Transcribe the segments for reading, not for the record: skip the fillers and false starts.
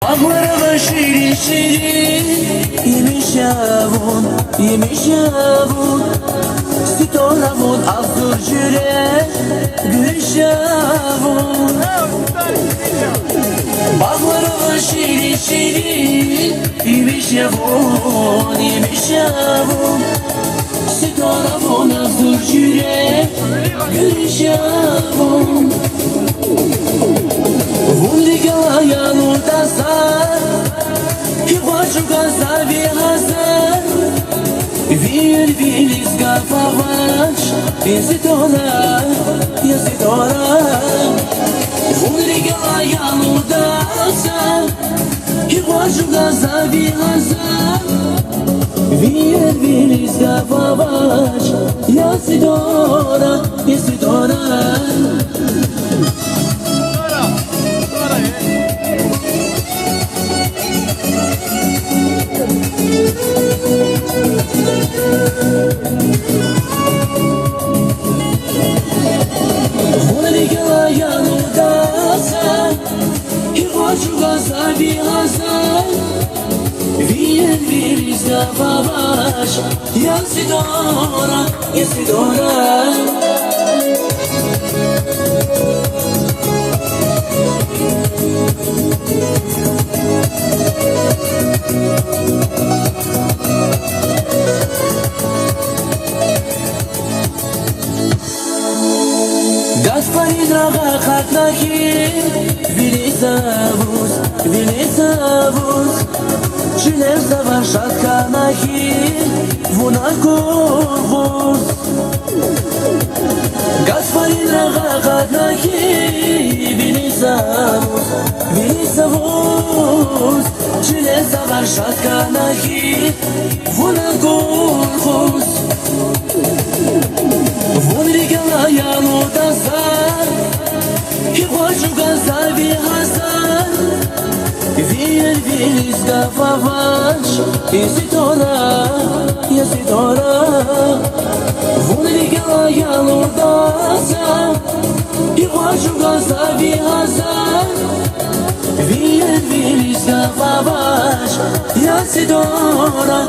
Bağlarıma şirin şirin yemiş yavun Sitoramın azur jüre gülüş yavun Bağlarıma şirin şirin yemiş yavun Sitoramın azur jüre gülüş yavun Вулигала я лутазар, и хочу казави газар. Вир вилис гававаш, если тора. Вулигала я лутазар, и хочу казави газар. Вир вилис гававаш, если тора. Вулигала я лутазар, и хочу казави газар. Вир вилис гававаш, если тора. Господин рага хатнахи, велизавус, Чилер заваршат канахи, вунакурвус. Господин рага хатнахи, велизавус, Чилер заваршат канахи, вунакурвус. Вулигала я лутазар, и хочу казави газар. Вир вилис гававаш, если тора. Вулигала я лутазар, и хочу казави газар. Вир вилис гававаш, если тора.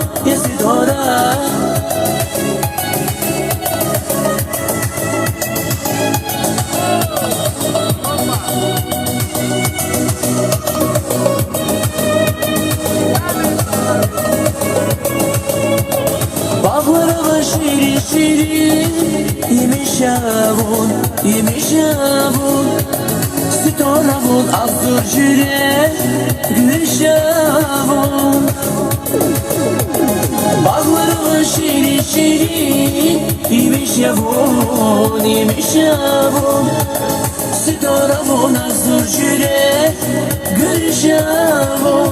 Bağlarıma şirin şirin yemiş yavun Sitoramın azur jüre gülüş yavun Bağlarıma şirin şirin yemiş yavun Sitoramın azur jüre gülüş yavun